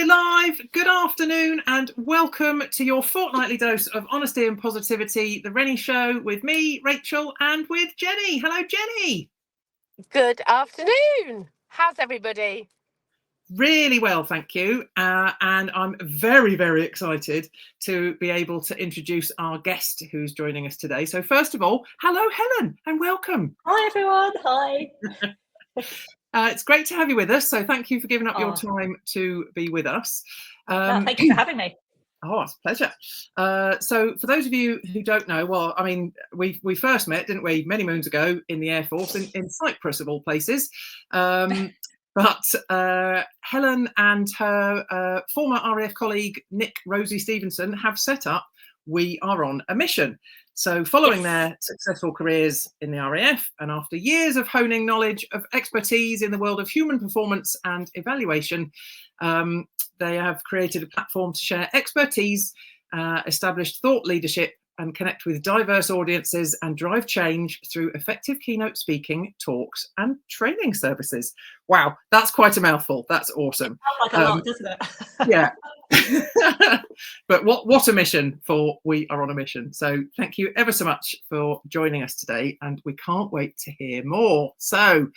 we're live. Good afternoon and welcome to your fortnightly dose of honesty and positivity, the Renny Show with me, Rachel, and with Jenny. Hello, Jenny. Good afternoon. How's everybody? Really well, thank you. And I'm very, very excited to be able to introduce our guest who's joining us today. So first of all, hello, Helen, and welcome. Hi, everyone. Hi. It's great to have you with us. So thank you for giving up your time to be with us. No, thank you for having me. Oh, it's a pleasure. So for those of you who don't know, well, I mean, we first met, didn't we, many moons ago in the Air Force in Cyprus, of all places. But Helen and her former RAF colleague, Nic Rosie Stevenson, have set up We Are On a Mission. So following their successful careers in the RAF and after years of honing knowledge of expertise in the world of human performance and evaluation, they have created a platform to share expertise, establish thought leadership and connect with diverse audiences and drive change through effective keynote speaking, talks and training services. Wow, that's quite a mouthful. That's awesome. Sounds like a lot, doesn't it? Yeah. But what a mission for We Are On a Mission. So thank you ever so much for joining us today, and we can't wait to hear more. So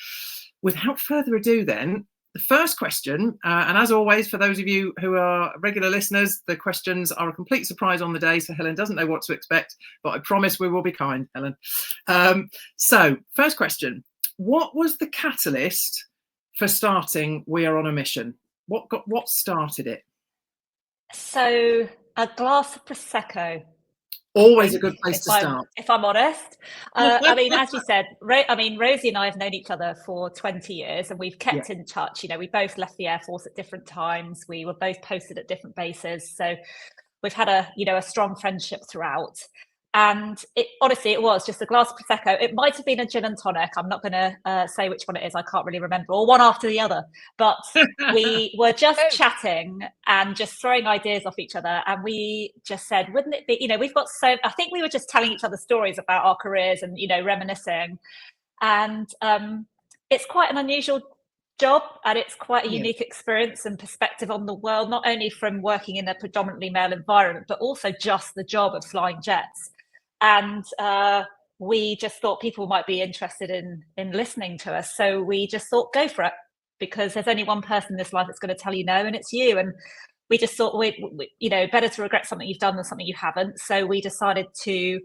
without further ado then, the first question, and as always, for those of you who are regular listeners, the questions are a complete surprise on the day, so Helen doesn't know what to expect, but I promise we will be kind, Helen. So first question, what was the catalyst for starting We Are On a Mission? What started it? So a glass of Prosecco. Always a good place to start. If I'm honest. I mean, as you said, Rosie and I have known each other for 20 years and we've kept in touch. You know, we both left the Air Force at different times. We were both posted at different bases. So we've had a strong friendship throughout. And honestly, it was just a glass of Prosecco. It might have been a gin and tonic. I'm not going to say which one it is. I can't really remember, or one after the other. But we were just chatting and just throwing ideas off each other. And we just said, wouldn't it be, we've got I think we were just telling each other stories about our careers and, reminiscing. And it's quite an unusual job, and it's quite a unique experience and perspective on the world, not only from working in a predominantly male environment, but also just the job of flying jets. And we just thought people might be interested in listening to us. So we just thought, go for it, because there's only one person in this life that's going to tell you no, and it's you. And we just thought, better to regret something you've done than something you haven't. So we decided to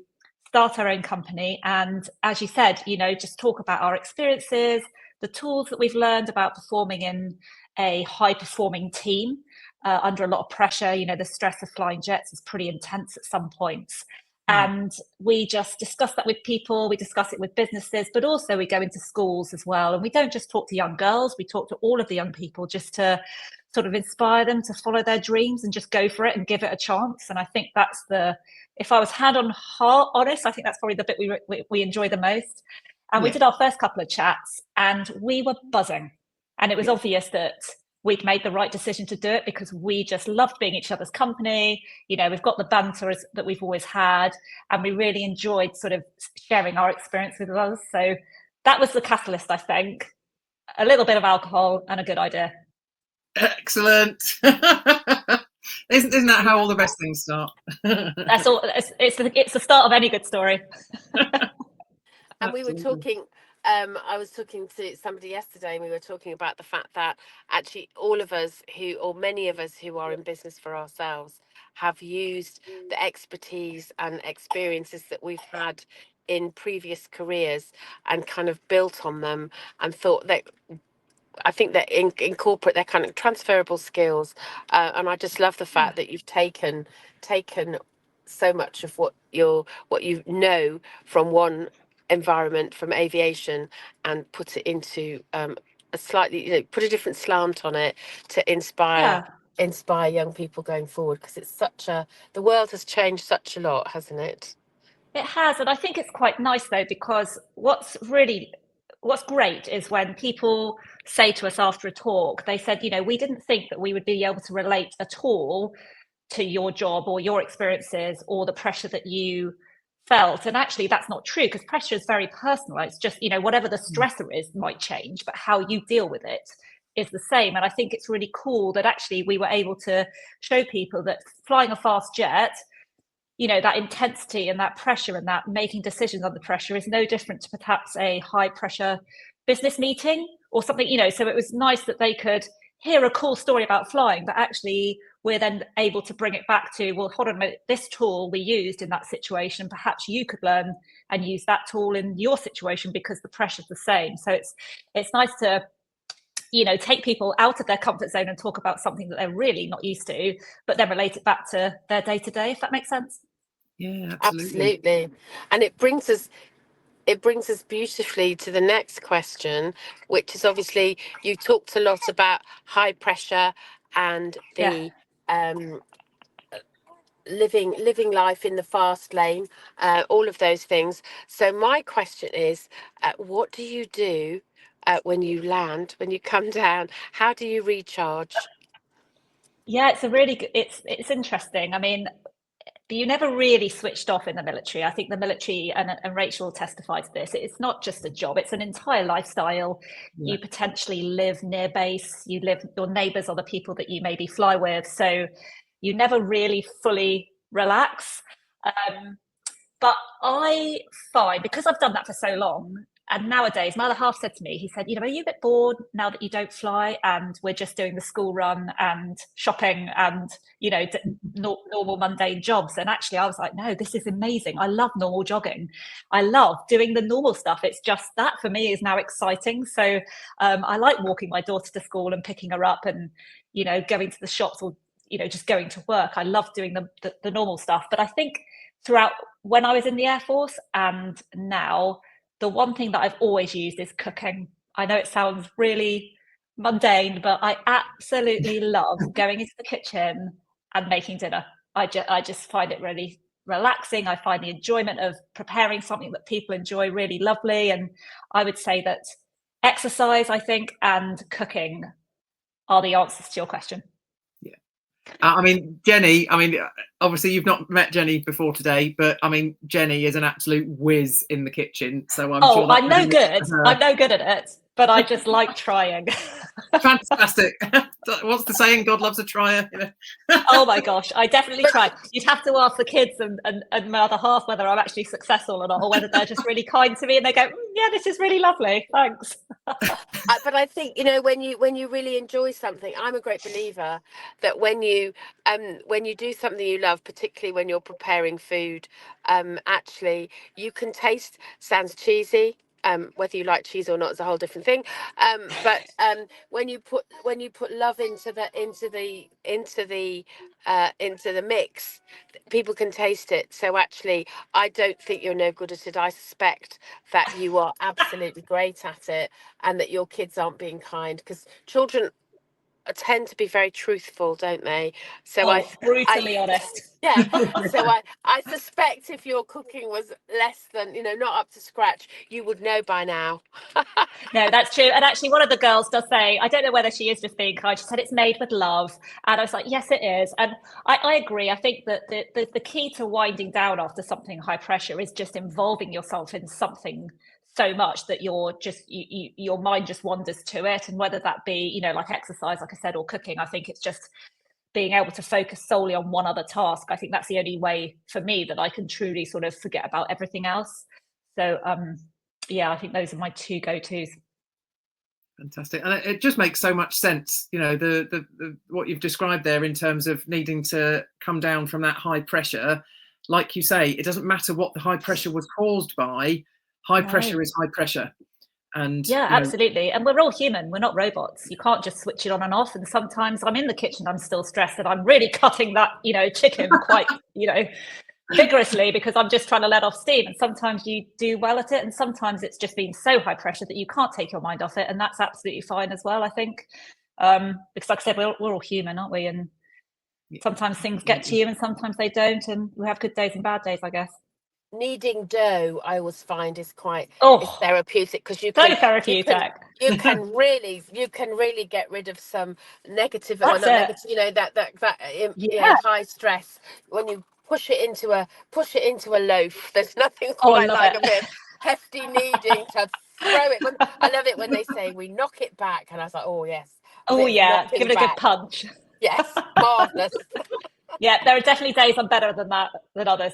start our own company. And as you said, just talk about our experiences, the tools that we've learned about performing in a high performing team under a lot of pressure. The stress of flying jets is pretty intense at some points. And we just discuss that with people, we discuss it with businesses, but also we go into schools as well. And we don't just talk to young girls, we talk to all of the young people just to sort of inspire them to follow their dreams and just go for it and give it a chance. And I think that's if I was hand on heart honest, I think that's probably the bit we enjoy the most. And we did our first couple of chats and we were buzzing. And it was obvious that we'd made the right decision to do it because we just loved being each other's company. We've got the banter that we've always had, and we really enjoyed sort of sharing our experience with others. So that was the catalyst, I think. A little bit of alcohol and a good idea. Excellent. Isn't that how all the best things start? That's all. It's the start of any good story. And we were talking. I was talking to somebody yesterday and we were talking about the fact that actually all of us many of us who are in business for ourselves have used the expertise and experiences that we've had in previous careers and kind of built on them and thought that I think that in corporate they're kind of transferable skills, and I just love the fact that you've taken so much of what you know from one environment, from aviation, and put it into a slightly put a different slant on it to inspire young people going forward, because it's the world has changed such a lot, hasn't it? It has, and I think it's quite nice though, because what's great is when people say to us after a talk, they said, we didn't think that we would be able to relate at all to your job or your experiences or the pressure that you felt. And actually that's not true, because pressure is very personal. It's just, whatever the stressor is might change, but how you deal with it is the same. And I think it's really cool that actually we were able to show people that flying a fast jet, you know, that intensity and that pressure and that making decisions under pressure is no different to perhaps a high pressure business meeting or something, you know. So it was nice that they could hear a cool story about flying, but actually we're then able to bring it back to, well, hold on a minute, this tool we used in that situation, perhaps you could learn and use that tool in your situation because the pressure's the same. So it's nice to, you know, take people out of their comfort zone and talk about something that they're really not used to, but then relate it back to their day-to-day, if that makes sense. Yeah, absolutely. Absolutely. And it brings us beautifully to the next question, which is obviously you talked a lot about high pressure and the living life in the fast lane, all of those things. So my question is, what do you do when you land, when you come down? How do you recharge? Yeah, it's a really good, it's interesting. I mean, you never really switched off in the military. I think the military, and Rachel testified to this, it's not just a job, it's an entire lifestyle. Yeah. You potentially live near base, your neighbours are the people that you maybe fly with. So you never really fully relax. But I find, because I've done that for so long, and nowadays, my other half said to me, he said, you know, are you a bit bored now that you don't fly and we're just doing the school run and shopping and, you know, normal mundane jobs? And actually I was like, no, this is amazing. I love normal jogging. I love doing the normal stuff. It's just that for me is now exciting. So I like walking my daughter to school and picking her up and, you know, going to the shops or, you know, just going to work. I love doing the normal stuff. But I think throughout when I was in the Air Force and now, the one thing that I've always used is cooking. I know it sounds really mundane, but I absolutely love going into the kitchen and making dinner. I just find it really relaxing. I find the enjoyment of preparing something that people enjoy really lovely. And I would say that exercise, I think, and cooking are the answers to your question. I mean, Jenny, I mean, obviously you've not met Jenny before today, but I mean, Jenny is an absolute whiz in the kitchen. So I'm sure I'm no good. I'm no good at it, but I just like trying. Fantastic. What's the saying? God loves a trier. You know? Oh my gosh, I definitely try. You'd have to ask the kids and my other half whether I'm actually successful or not, or whether they're just really kind to me and they go, yeah, this is really lovely, thanks. But I think, you know, when you really enjoy something, I'm a great believer that when you do something you love, particularly when you're preparing food, actually you can taste. Sounds cheesy. Whether you like cheese or not is a whole different thing. But when you put love into the mix, people can taste it. So actually, I don't think you're no good at it. I suspect that you are absolutely great at it, and that your kids aren't being kind, because children tend to be very truthful, don't they? So brutally honest. Yeah. So I suspect if your cooking was less than, you know, not up to scratch, you would know by now. No, that's true. And actually one of the girls does say, I don't know whether she is just being kind, she said it's made with love. And I was like, yes, it is. And I agree. I think that the key to winding down after something high pressure is just involving yourself in something so much that you're just your mind just wanders to it. And whether that be, you know, like exercise, like I said, or cooking, I think it's just being able to focus solely on one other task. I think that's the only way for me that I can truly sort of forget about everything else. So yeah, I think those are my two go-tos. Fantastic. And it just makes so much sense, you know, the what you've described there in terms of needing to come down from that high pressure. Like you say, it doesn't matter what the high pressure was caused by. High pressure is high pressure. And yeah, absolutely. And we're all human. We're not robots. You can't just switch it on and off. And sometimes I'm in the kitchen, I'm still stressed, and I'm really cutting that, you know, chicken quite, you know, vigorously because I'm just trying to let off steam. And sometimes you do well at it, and sometimes it's just been so high pressure that you can't take your mind off it, and that's absolutely fine as well, I think. Because like I said, we're all human, aren't we? And sometimes things get to you and sometimes they don't, and we have good days and bad days, I guess. Kneading dough, I always find, is quite therapeutic, because you can really get rid of some negative, or not negative, you know, that high stress when you push it into a loaf. There's nothing quite like a bit of hefty kneading to throw it. I love it when they say we knock it back, and I was like, oh yes, Oh yeah, knocking give it a back. good punch. Yes, marvellous. Yeah, there are definitely days I'm better than others.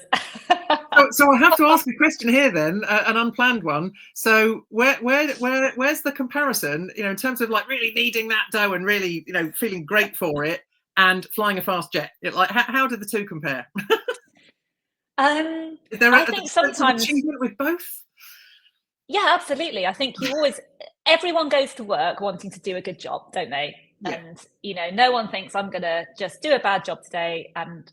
So I have to ask a question here then, an unplanned one. So where's the comparison, in terms of like really kneading that dough and really, feeling great for it, and flying a fast jet? Like how do the two compare? Is there I think sometimes achievement with both? Yeah, absolutely. I think everyone goes to work wanting to do a good job, don't they? Yeah. And no one thinks I'm gonna just do a bad job today and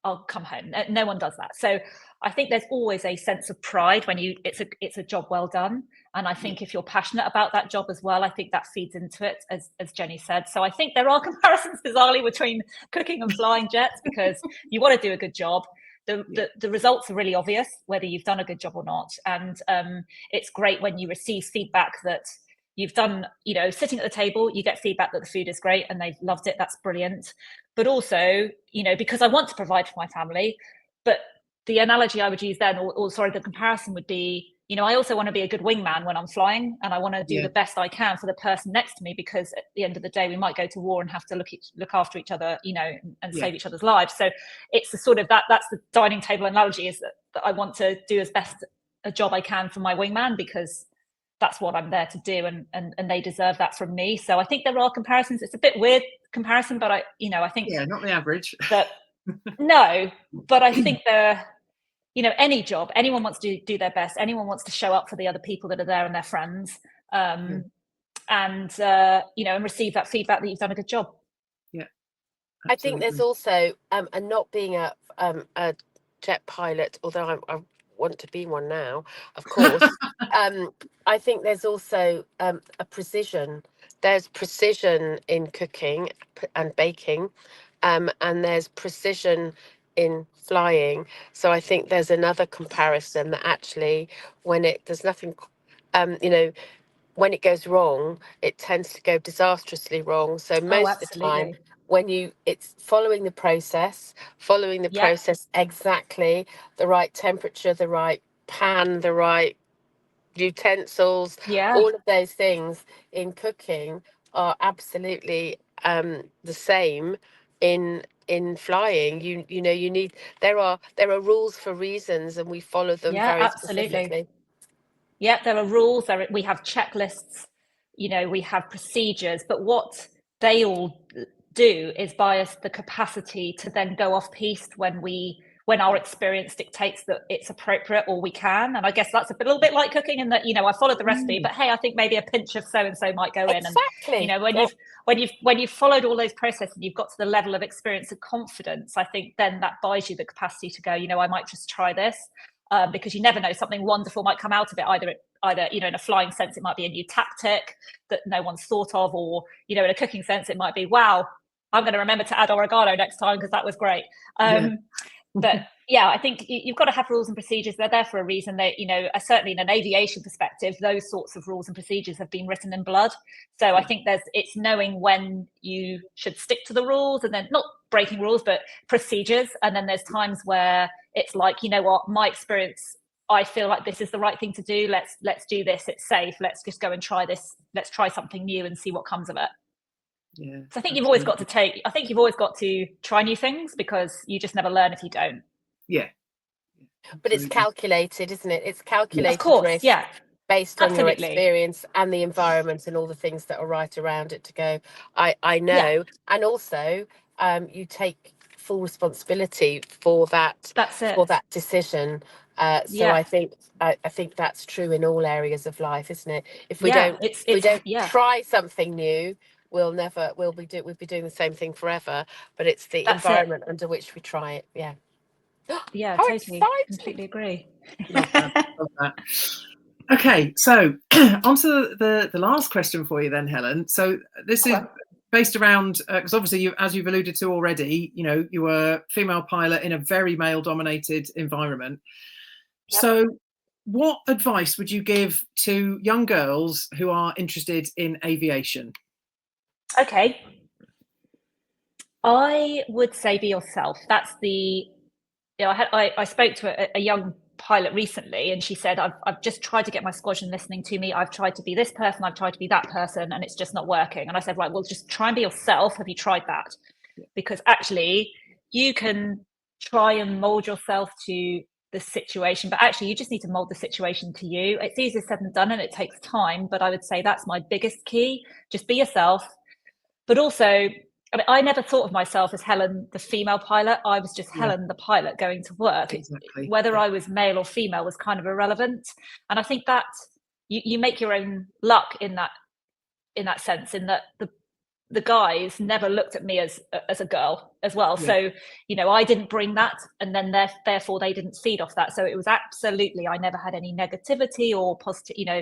I'll come home. No one does that. So I think there's always a sense of pride when it's a job well done. And I think if you're passionate about that job as well, I think that feeds into it, as Jenny said. So I think there are comparisons, bizarrely, between cooking and flying jets, because you want to do a good job. The results are really obvious, whether you've done a good job or not. And it's great when you receive feedback that you've done, sitting at the table, you get feedback that the food is great and they've loved it. That's brilliant. But also, because I want to provide for my family, but the analogy I would use then, or sorry, the comparison would be, I also want to be a good wingman when I'm flying, and I want to do the best I can for the person next to me, because at the end of the day, we might go to war and have to look after each other, and save each other's lives. So it's the sort of that's the dining table analogy, is that I want to do as best a job I can for my wingman, because that's what I'm there to do, and they deserve that from me. So I think there are comparisons. It's a bit weird comparison, but I think not the average. But no, but I think any job, anyone wants to do their best. Anyone wants to show up for the other people that are there and their friends, and receive that feedback that you've done a good job. Yeah, absolutely. I think there's also and not being a jet pilot, although I want to be one now, of course. I think there's also a precision. There's precision in cooking and baking, and there's precision in flying. So I think there's another comparison, that actually there's nothing, when it goes wrong, it tends to go disastrously wrong. So most of the time, when it's following the process exactly, the right temperature, the right pan, the right utensils, all of those things in cooking are absolutely the same in flying. You need, there are rules for reasons, and we follow them very specifically. Yeah, there are rules, we have checklists, we have procedures, but what they all do is buy us the capacity to then go off piste when our experience dictates that it's appropriate, or we can. And I guess that's a little bit like cooking, in that, I followed the recipe, but hey, I think maybe a pinch of so-and-so might go in. And when you've followed all those processes and you've got to the level of experience and confidence, I think then that buys you the capacity to go, I might just try this. Because you never know, something wonderful might come out of it, either in a flying sense, it might be a new tactic that no one's thought of, or in a cooking sense, it might be, wow, I'm going to remember to add oregano next time because that was great. But yeah, I think you've got to have rules and procedures. They're there for a reason. They, certainly in an aviation perspective, those sorts of rules and procedures have been written in blood. So I think it's knowing when you should stick to the rules, and then not breaking rules, but procedures. And then there's times where it's like, what, my experience, I feel like this is the right thing to do. Let's do this. It's safe. Let's just go and try this. Let's try something new and see what comes of it. Yeah, so I think you've always got to try new things, because you just never learn if you don't. Yeah. But it's calculated, isn't it? It's calculated, of course, risk, based on your experience and the environment and all the things that are right around it to go, I know. And also, you take full responsibility for that. That's it. For that decision. So I think that's true in all areas of life, isn't it? If we don't try something new, we'll be doing the same thing forever. But it's the environment under which we try it. Yeah. Yeah, How totally. exciting. Completely agree. Love that. Okay, so on to the last question for you then, Helen. So this is based around, because obviously, as you've alluded to already, you were a female pilot in a very male-dominated environment. Yep. So what advice would you give to young girls who are interested in aviation? Okay. I would say be yourself. That's I spoke to a young pilot recently, and she said, I've just tried to get my squadron listening to me. I've tried to be this person, I've tried to be that person, and it's just not working. And I said, right, well, just try and be yourself. Have you tried that? Because actually you can try and mold yourself to the situation, but actually you just need to mold the situation to you. It's easier said than done, and it takes time, but I would say that's my biggest key. Just be yourself. But also, I mean, I never thought of myself as Helen, the female pilot. I was just Helen, the pilot, going to work. Exactly. Whether I was male or female was kind of irrelevant. And I think that you make your own luck in that sense, in that the guys never looked at me as a girl as well. Yeah. So, you know, I didn't bring that, and then therefore they didn't feed off that. So it was absolutely, I never had any negativity or positive, you know,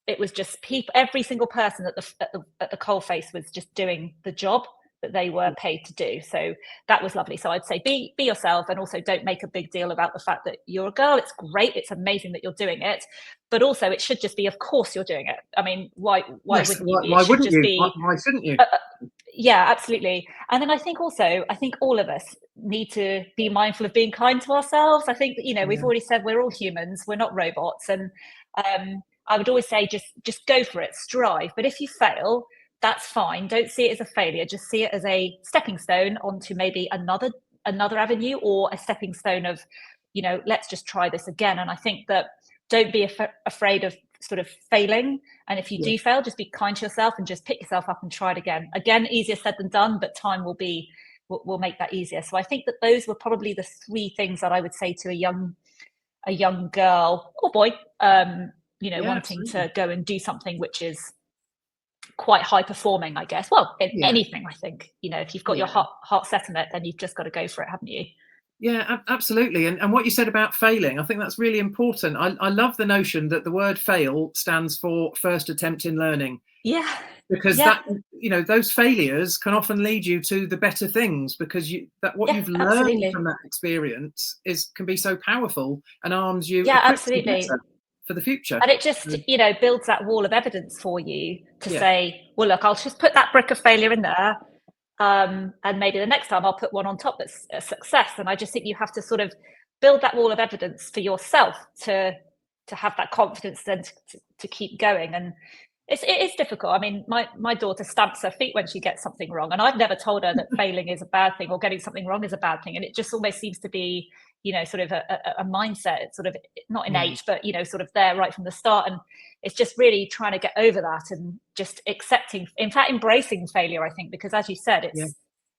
it was just people, every single person at the coalface was just doing the job that they were paid to do. So that was lovely. So I'd say be yourself, and also don't make a big deal about the fact that you're a girl. It's great. It's amazing that you're doing it. But also it should just be, of course you're doing it. I mean, why yes, wouldn't you? Why wouldn't you? Why shouldn't you? Yeah, absolutely. And then I think all of us need to be mindful of being kind to ourselves. I think that, you know, we've already said we're all humans, we're not robots. And I would always say, just go for it, strive. But if you fail, that's fine. Don't see it as a failure. Just see it as a stepping stone onto maybe another avenue, or a stepping stone of, you know, let's just try this again. And I think that don't be afraid of sort of failing. And if you do fail, just be kind to yourself and just pick yourself up and try it again. Again, easier said than done, but time will make that easier. So I think that those were probably the three things that I would say to a young girl or boy, you know, wanting absolutely. To go and do something which is quite high performing, I guess. Well, in anything, I think, you know, if you've got your heart set on it, then you've just got to go for it, haven't you? Yeah, absolutely. And what you said about failing, I think that's really important. I love the notion that the word fail stands for first attempt in learning. Yeah. Because that, you know, those failures can often lead you to the better things, because what you've learned from that experience can be so powerful and arms you absolutely for the future. And it just, you know, builds that wall of evidence for you to say, well, look, I'll just put that brick of failure in there. And maybe the next time I'll put one on top that's a success. And I just think you have to sort of build that wall of evidence for yourself to have that confidence then to keep going. And it is difficult. I mean, my daughter stamps her feet when she gets something wrong, and I've never told her that failing is a bad thing or getting something wrong is a bad thing. And it just almost seems to be, you know, sort of a mindset. It's sort of not innate, but, you know, sort of there right from the start. And it's just really trying to get over that and just accepting, in fact, embracing failure, I think, because as you said,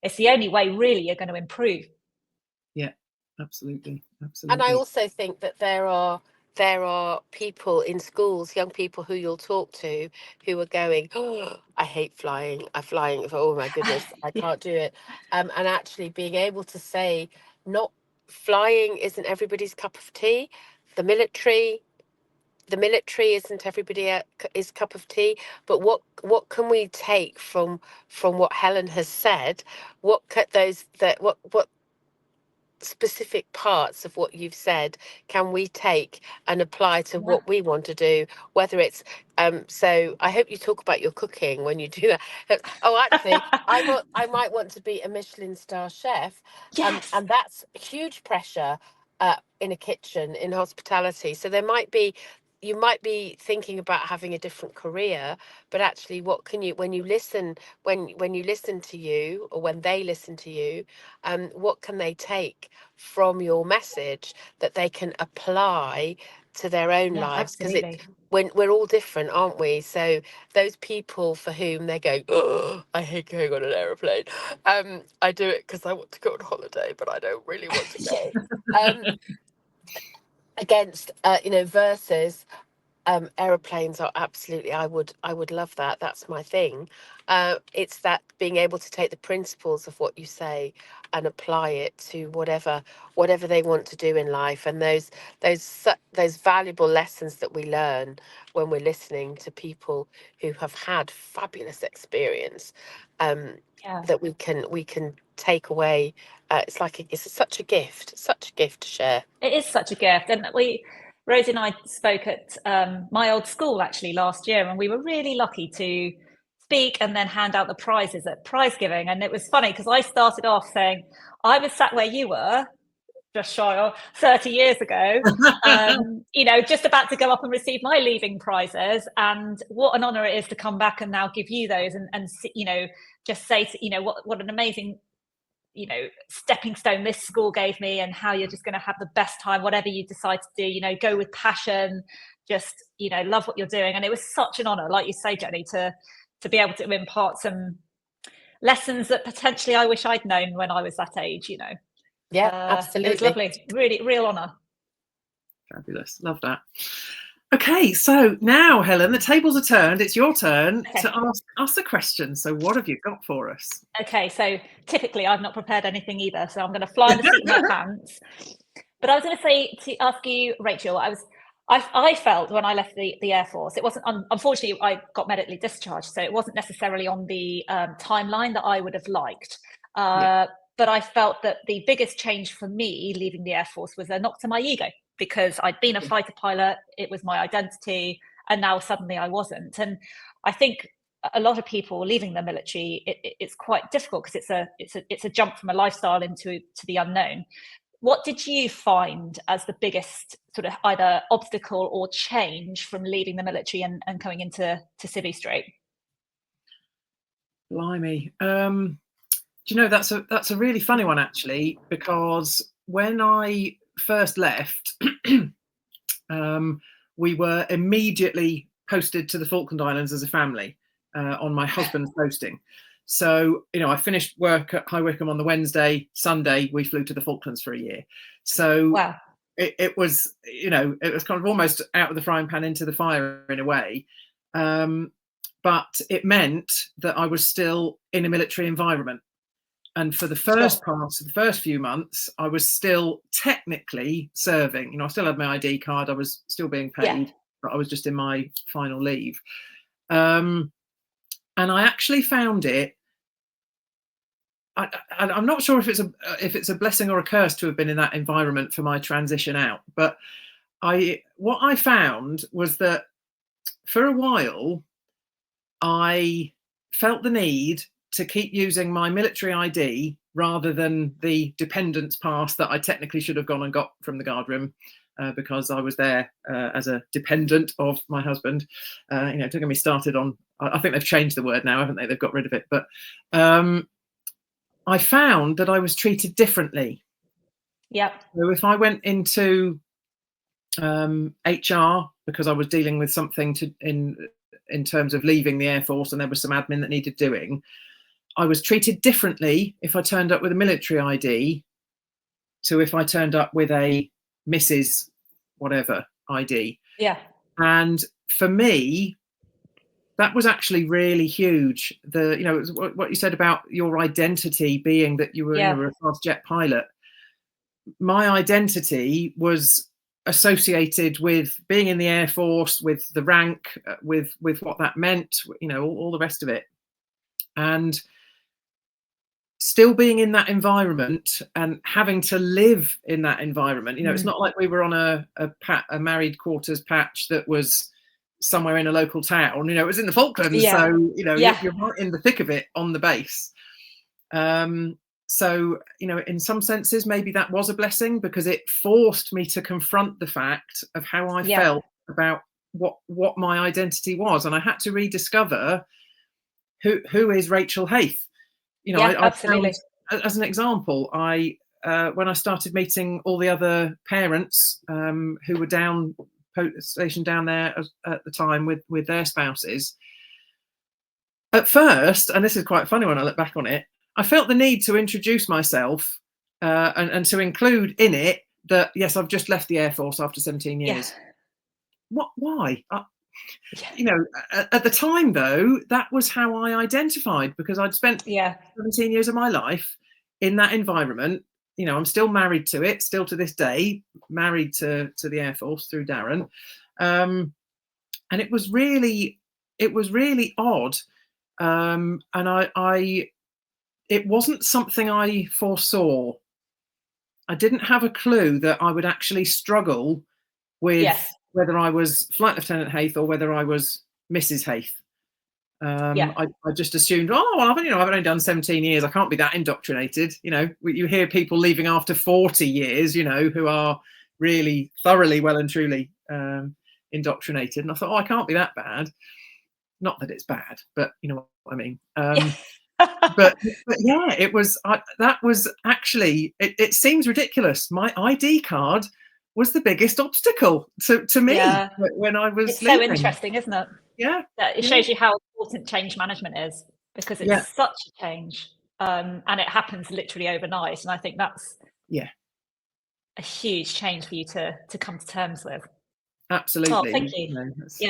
it's the only way really you're going to improve. Yeah, absolutely. And I also think that there are people in schools, young people who you'll talk to, who are going, oh, I hate flying. Oh my goodness, I can't do it. And actually being able to say, not flying isn't everybody's cup of tea. The military isn't everybody's cup of tea. But what can we take from what Helen has said? What specific parts of what you've said can we take and apply to what we want to do, whether it's so I hope you talk about your cooking when you do that. Actually, I might want to be a Michelin star chef. And that's huge pressure in a kitchen, in hospitality. So you might be thinking about having a different career, but actually what can you, when you listen to you, or when they listen to you, what can they take from your message that they can apply to their own lives? Because when we're all different, aren't we? So those people for whom they go, oh, I hate going on an aeroplane. I do it because I want to go on holiday, but I don't really want to go. Against versus aeroplanes are absolutely, I would love that. That's my thing. It's that being able to take the principles of what you say and apply it to whatever they want to do in life, and those valuable lessons that we learn when we're listening to people who have had fabulous experience, that we can take away. It's such a gift to share. It is such a gift. And Rosie and I spoke at my old school actually last year, and we were really lucky to speak and then hand out the prizes at prize giving. And it was funny because I started off saying, I was sat where you were just shy of 30 years ago, you know, just about to go up and receive my leaving prizes. And what an honor it is to come back and now give you those and you know, just say, you know, what an amazing, you know, stepping stone this school gave me, and how you're just going to have the best time, whatever you decide to do, you know, go with passion, just, you know, love what you're doing. And it was such an honor, like you say, Jenny, to be able to impart some lessons that potentially I wish I'd known when I was that age, you know. Yeah, absolutely. It was lovely, really, real honor. Fabulous, love that. Okay, so now, Helen, the tables are turned. It's your turn to ask us a question. So what have you got for us? Okay, so typically I've not prepared anything either, so I'm going to fly in the seat of my pants. But I was going to say, to ask you, Rachel, I felt when I left the Air Force, it wasn't, unfortunately, I got medically discharged, so it wasn't necessarily on the timeline that I would have liked. But I felt that the biggest change for me leaving the Air Force was a knock to my ego, because I'd been a fighter pilot, it was my identity, and now suddenly I wasn't. And I think a lot of people leaving the military, it's quite difficult, because it's a jump from a lifestyle to the unknown. What did you find as the biggest sort of either obstacle or change from leaving the military and coming into Civvy Straight? Blimey. Do you know, that's a really funny one, actually, because when I first left, we were immediately posted to the Falkland Islands as a family on my husband's posting. So, you know, I finished work at High Wycombe on the Wednesday. Sunday, we flew to the Falklands for a year. So wow. it was, you know, it was kind of almost out of the frying pan into the fire in a way. But it meant that I was still in a military environment. And for the first the first few months, I was still technically serving. You know, I still had my ID card. I was still being paid, but I was just in my final leave. And I actually found it. I'm not sure if it's a blessing or a curse to have been in that environment for my transition out. But what I found was that for a while, I felt the need to keep using my military ID rather than the dependence pass that I technically should have gone and got from the guardroom, because I was there as a dependent of my husband. You know, don't get me started on, I think they've changed the word now, haven't they? They've got rid of it. But I found that I was treated differently. Yeah. So if I went into HR because I was dealing with something in terms of leaving the Air Force and there was some admin that needed doing, I was treated differently if I turned up with a military ID to if I turned up with a Mrs. whatever ID. Yeah. And for me, that was actually really huge. You know, it was what you said about your identity being that you were a fast jet pilot. My identity was associated with being in the Air Force, with the rank, with what that meant, you know, all the rest of it. And still being in that environment and having to live in that environment, you know, it's not like we were on a married quarters patch that was somewhere in a local town, you know, it was in the Falklands. So, you know, you're right in the thick of it on the base. So, you know, in some senses, maybe that was a blessing, because it forced me to confront the fact of how I felt about what my identity was. And I had to rediscover who is Rachel Hayth. You know, I found, as an example, when I started meeting all the other parents who were stationed down there at the time with their spouses, at first, and this is quite funny when I look back on it, I felt the need to introduce myself and to include in it that, yes, I've just left the Air Force after 17 years. Why? You know, at the time, though, that was how I identified, because I'd spent 17 years of my life in that environment. You know, I'm still married to it, still to this day, married to the Air Force through Darren. And it was really odd. And it wasn't something I foresaw. I didn't have a clue that I would actually struggle with whether I was Flight Lieutenant Hayth or whether I was Mrs. Hayth. I just assumed, oh, well, I've only done 17 years. I can't be that indoctrinated. You hear people leaving after 40 years, who are really thoroughly well and truly indoctrinated. And I thought, oh, I can't be that bad. Not that it's bad, but you know what I mean. But yeah, it was. That was actually. It seems ridiculous. My ID card was the biggest obstacle to me when I was. It's leaving. So interesting, isn't it? Yeah, it shows you how important change management is, because it's such a change, and it happens literally overnight. And I think that's a huge change for you to come to terms with. Absolutely. Oh, thank you.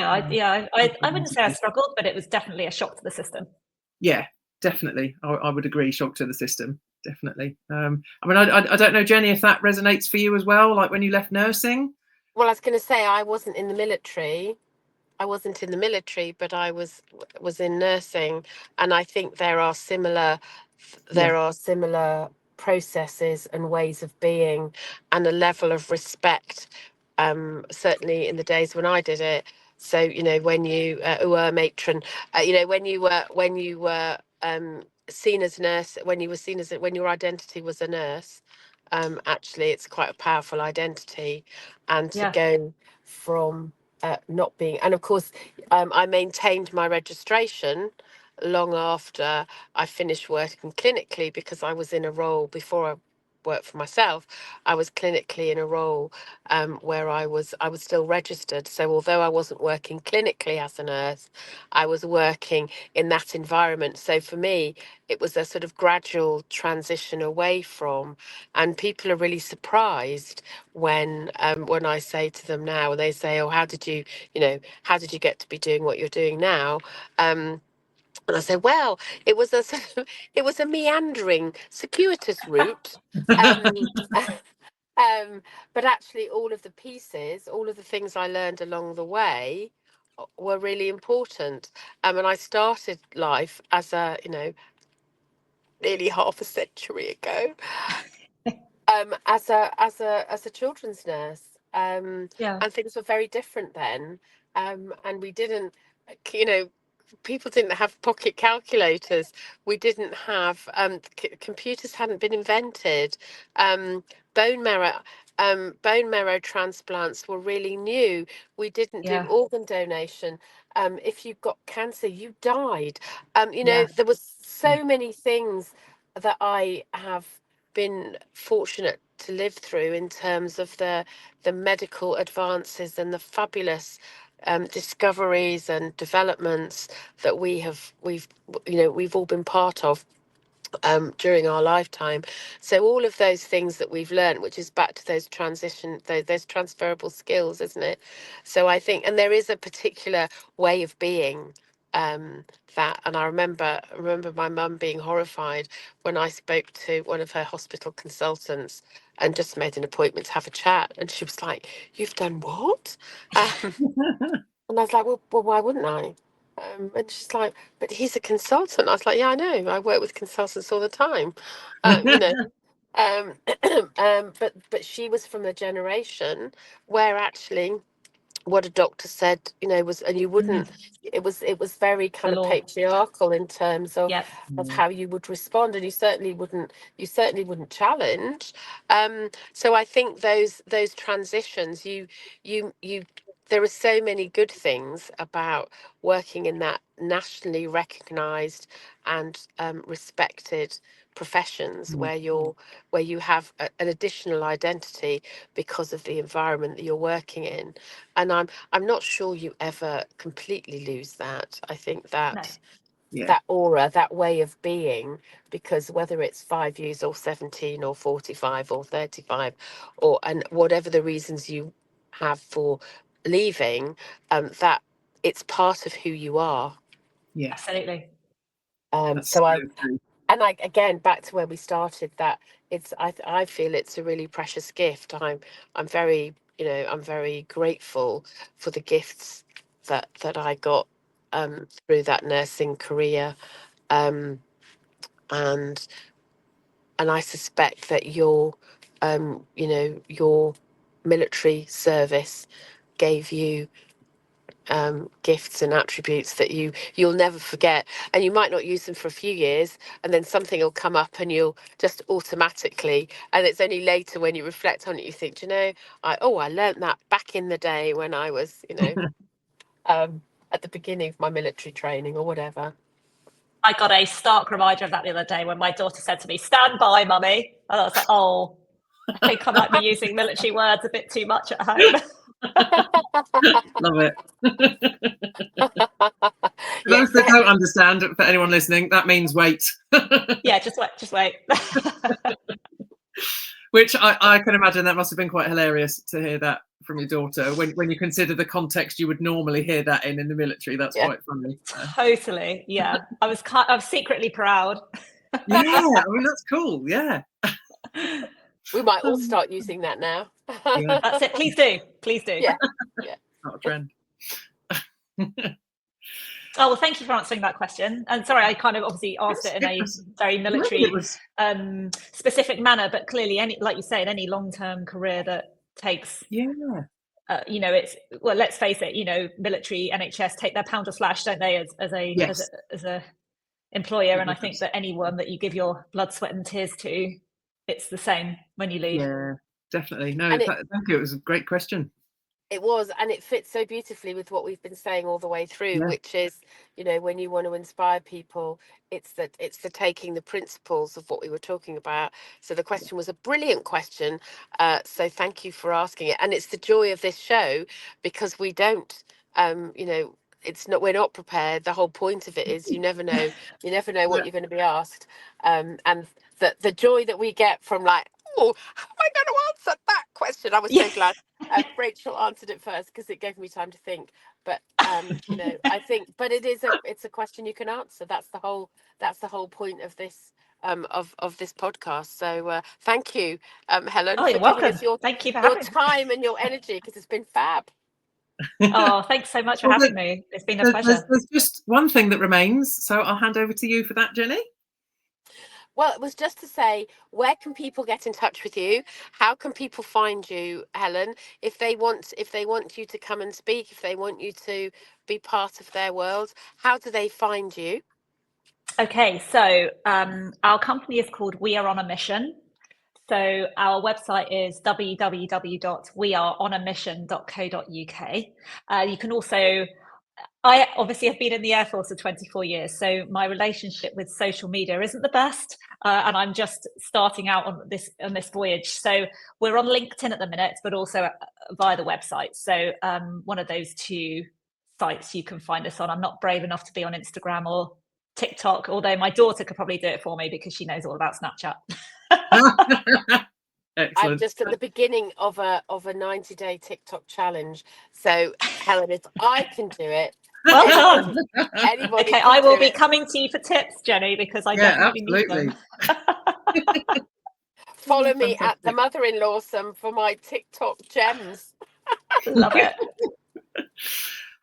I wouldn't say I struggled, but it was definitely a shock to the system. Yeah, definitely. I would agree. Shock to the system, definitely. I mean, I don't know, Jenny, if that resonates for you as well, like when you left nursing. Well, I was going to say I wasn't in the military. But I was in nursing, and I think there are similar processes and ways of being, and a level of respect. Certainly in the days when I did it. So when you were matron, when you were seen as a nurse, when your identity was a nurse, actually it's quite a powerful identity, and to go from not being, and of course I maintained my registration long after I finished working clinically, because I was in a role before I worked for myself. I was clinically in a role where I was still registered. So although I wasn't working clinically as a nurse, I was working in that environment. So for me, it was a sort of gradual transition away from, and people are really surprised when I say to them now, they say, oh, how did you get to be doing what you're doing now? And I said, well, it was a meandering, circuitous route. But actually, all of the pieces, all of the things I learned along the way were really important. And I started life as nearly half a century ago, as a children's nurse. And things were very different then. And we didn't, people didn't have pocket calculators. We didn't have computers hadn't been invented. Bone marrow transplants were really new. We didn't do organ donation. If you got cancer, you died. There was so many things that I have been fortunate to live through in terms of the medical advances and the fabulous discoveries and developments that we've all been part of during our lifetime. So all of those things that we've learned, which is back to those those transferable skills, isn't it? So I think, and there is a particular way of being that, and I remember my mum being horrified when I spoke to one of her hospital consultants and just made an appointment to have a chat, and she was like, "You've done what?" And I was like, well, why wouldn't I? And she's like, but he's a consultant. I was like, yeah, I know. I work with consultants all the time. But she was from a generation where actually what a doctor said, was, and you wouldn't, it was very kind of patriarchal in terms of how you would respond, and you certainly wouldn't challenge. So I think those transitions, there are so many good things about working in that nationally recognised and respected professions where you have an additional identity because of the environment that you're working in. And I'm not sure you ever completely lose that. I think that that aura, that way of being, because whether it's 5 years or 17 or 45 or 35, and whatever the reasons you have for leaving, that it's part of who you are. Yeah, absolutely. Again, back to where we started, that I feel it's a really precious gift. I'm very grateful for the gifts that I got through that nursing career, and I suspect that your military service gave you gifts and attributes that you'll never forget, and you might not use them for a few years, and then something will come up and you'll just automatically, and it's only later when you reflect on it you think, do you know, I learned that back in the day when I was, you know, at the beginning of my military training or whatever. I got a stark reminder of that the other day when my daughter said to me, "Stand by, mummy." And I was like, oh, I think I might be using military words a bit too much at home. Love it. For those that don't understand, for anyone listening, that means wait. Yeah, just wait. Which I can imagine that must have been quite hilarious to hear that from your daughter when you consider the context you would normally hear that in the military. That's quite funny. Totally, yeah. I was secretly proud. Yeah, I mean that's cool. Yeah. We might all start using that now. Yeah. That's it. Please do. Yeah. Not a trend. Oh, well, thank you for answering that question. And sorry, I kind of obviously asked it in a very military specific manner, but clearly, like you say, in any long-term career that takes, you know, it's, well, let's face it, you know, military, NHS take their pound of flesh, don't they, as a employer? And I think that anyone that you give your blood, sweat and tears to, it's the same when you leave. Yeah, definitely. No, thank you. It was a great question. It was, and it fits so beautifully with what we've been saying all the way through, which is, you know, when you want to inspire people, it's the taking the principles of what we were talking about. So the question was a brilliant question. So thank you for asking it. And it's the joy of this show, because we don't, you know, we're not prepared. The whole point of it is you never know what you're going to be asked. And the joy that we get from like, oh, how am I going to answer that question? I was so glad Rachel answered it first because it gave me time to think. But you know, I think, but it's a question you can answer. That's the whole point of this of this podcast. So thank you, Helen, for giving us your time and your energy, because it's been fab. Oh, thanks so much for having me. It's been a pleasure. There's just one thing that remains, so I'll hand over to you for that, Jenny. Well, it was just to say, where can people get in touch with you? How can people find you, Helen? If they want you to come and speak, if they want you to be part of their world, how do they find you? Okay, so our company is called We Are On A Mission. So our website is www.weareonamission.co.uk. You can also, I obviously have been in the Air Force for 24 years, so my relationship with social media isn't the best, and I'm just starting out on this voyage. So we're on LinkedIn at the minute, but also via the website. So one of those two sites you can find us on. I'm not brave enough to be on Instagram or TikTok, although my daughter could probably do it for me because she knows all about Snapchat. Excellent. I'm just at the beginning of a 90-day TikTok challenge. So Helen, if I can do it, well done. Anybody okay, I will be coming to you for tips, Jenny, because I definitely need them. Follow me at the mother-in-law for my TikTok gems. Love it.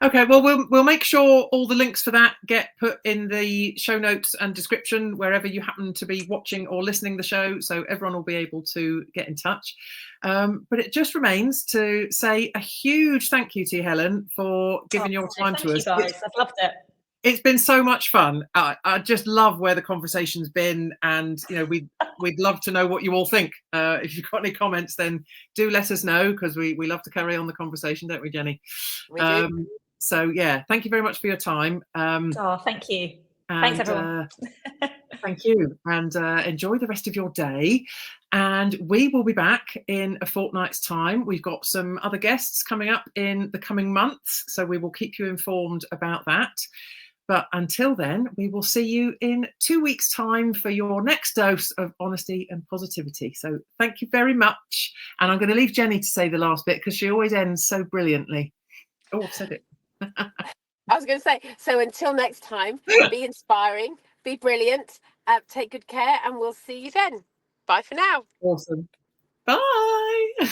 Okay, well, we'll make sure all the links for that get put in the show notes and description wherever you happen to be watching or listening to the show, so everyone will be able to get in touch. But it just remains to say a huge thank you to you, Helen, for giving your time to us. Thank you, guys. I've loved it. It's been so much fun. I just love where the conversation's been, and you know, we'd love to know what you all think. If you've got any comments, then do let us know, because we love to carry on the conversation, don't we, Jenny? We do. So yeah, thank you very much for your time. Thank you. Thanks, everyone. Thank you, and enjoy the rest of your day. And we will be back in a fortnight's time. We've got some other guests coming up in the coming months, so we will keep you informed about that. But until then, we will see you in 2 weeks' time for your next dose of honesty and positivity. So thank you very much. And I'm going to leave Jenny to say the last bit, because she always ends so brilliantly. Oh, I've said it. I was going to say, so until next time, be inspiring, be brilliant, take good care, and we'll see you then. Bye for now. Awesome. Bye.